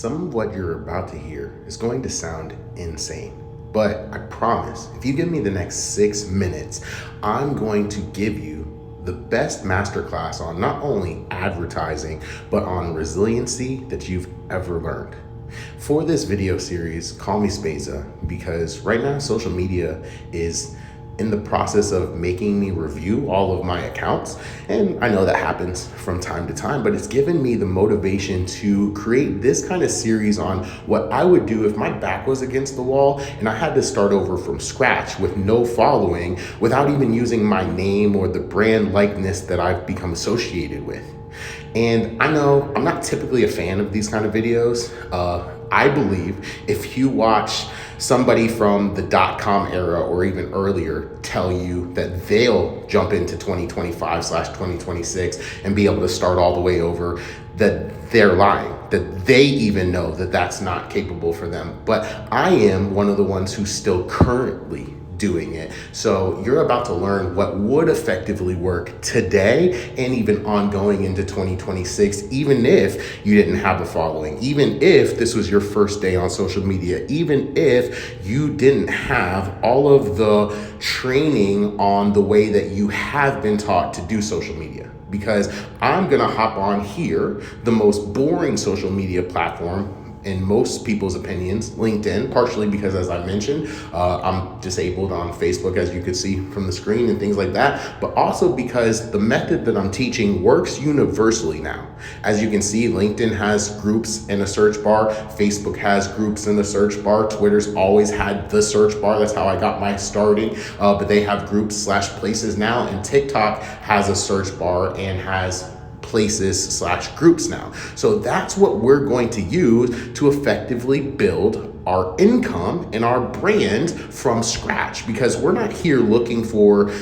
Some of what you're about to hear is going to sound insane, but I promise if you give me the next 6 minutes, I'm going to give you the best masterclass on not only advertising, but on resiliency that you've ever learned. For this video series, call me Speza, because right now social media is in the process of making me review all of my accounts. And I know that happens from time to time, but it's given me the motivation to create this kind of series on what I would do if my back was against the wall and I had to start over from scratch with no following, without even using my name or the brand likeness that I've become associated with. And I know I'm not typically a fan of these kind of videos. I believe if you watch somebody from the .com era or even earlier tell you that they'll jump into 2025/2026 and be able to start all the way over, that they're lying, that they even know that that's not capable for them. But I am one of the ones who's still currently doing it. So you're about to learn what would effectively work today and even ongoing into 2026, even if you didn't have a following, even if this was your first day on social media, even if you didn't have all of the training on the way that you have been taught to do social media. Because I'm gonna hop on here, the most boring social media platform in most people's opinions, LinkedIn, partially because, as I mentioned, I'm disabled on Facebook, as you could see from the screen and things like that, but also because the method that I'm teaching works universally now. As you can see, LinkedIn has groups in a search bar, Facebook has groups in the search bar, Twitter's always had the search bar, that's how I got my starting, but they have groups/places now, and TikTok has a search bar and has places/groups now. So that's what we're going to use to effectively build our income and our brand from scratch, because we're not here looking for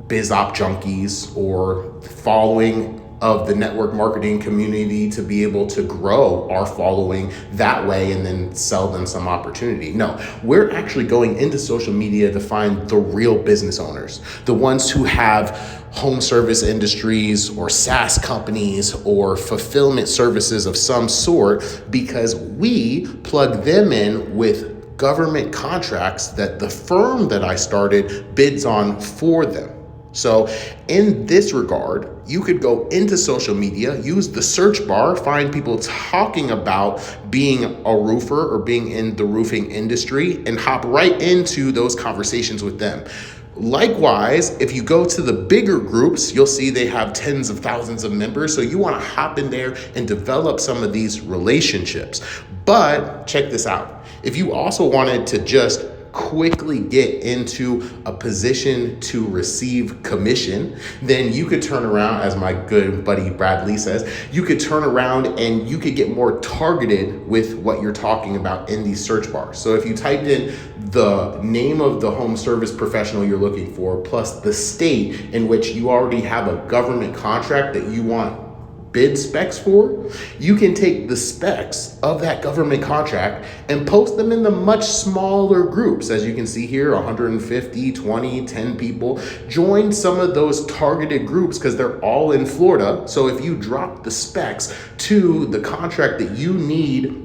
biz op junkies or following of the network marketing community to be able to grow our following that way and then sell them some opportunity. No, we're actually going into social media to find the real business owners, the ones who have home service industries or SaaS companies or fulfillment services of some sort, because we plug them in with government contracts that the firm that I started bids on for them. So in this regard, you could go into social media, use the search bar, find people talking about being a roofer or being in the roofing industry, and hop right into those conversations with them. Likewise, if you go to the bigger groups, you'll see they have tens of thousands of members. So you want to hop in there and develop some of these relationships. But check this out. If you also wanted to just quickly get into a position to receive commission, then you could turn around, as my good buddy Bradley says, you could turn around and you could get more targeted with what you're talking about in these search bars. So if you typed in the name of the home service professional you're looking for, plus the state in which you already have a government contract that you want bid specs for, you can take the specs of that government contract and post them in the much smaller groups. As you can see here, 150, 20, 10 people. Join some of those targeted groups because they're all in Florida. So if you drop the specs to the contract that you need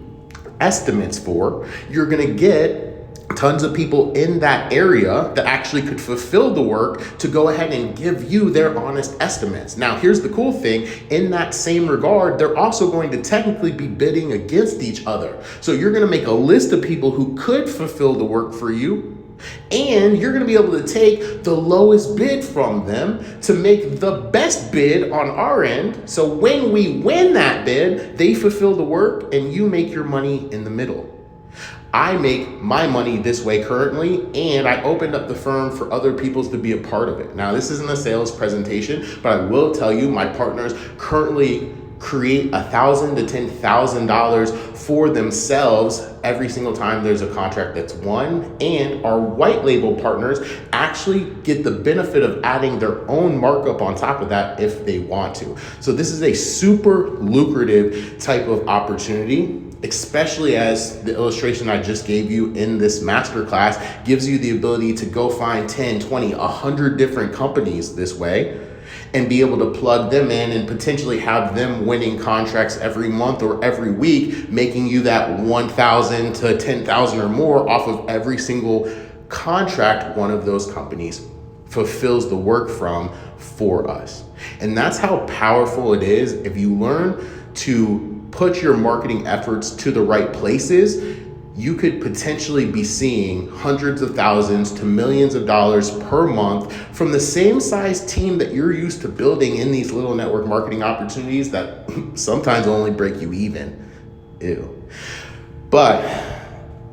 estimates for, you're gonna get tons of people in that area that actually could fulfill the work to go ahead and give you their honest estimates. Now, here's the cool thing. In that same regard, they're also going to technically be bidding against each other. So you're going to make a list of people who could fulfill the work for you, and you're going to be able to take the lowest bid from them to make the best bid on our end. So when we win that bid, they fulfill the work and you make your money in the middle. I make my money this way currently, and I opened up the firm for other people to be a part of it. Now, this isn't a sales presentation, but I will tell you my partners currently create $1,000 to $10,000 for themselves every single time there's a contract that's won. And our white label partners actually get the benefit of adding their own markup on top of that if they want to. So this is a super lucrative type of opportunity, especially as the illustration I just gave you in this masterclass gives you the ability to go find 10, 20, 100 different companies this way. and be able to plug them in and potentially have them winning contracts every month or every week, making you that 1,000 to 10,000 or more off of every single contract one of those companies fulfills the work from for us. And that's how powerful it is if you learn to put your marketing efforts to the right places. You could potentially be seeing hundreds of thousands to millions of dollars per month from the same size team that you're used to building in these little network marketing opportunities that sometimes only break you even. Ew. But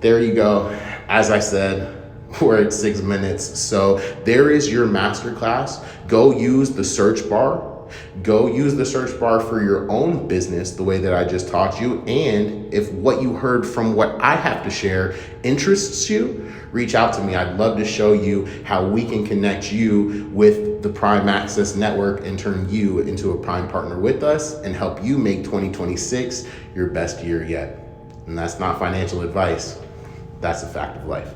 there you go. As I said, we're at 6 minutes. So there is your masterclass. Go use the search bar. Go use the search bar for your own business the way that I just taught you. And if what you heard from what I have to share interests you, reach out to me. I'd love to show you how we can connect you with the Prime Access Network and turn you into a Prime partner with us and help you make 2026 your best year yet. And that's not financial advice. That's a fact of life.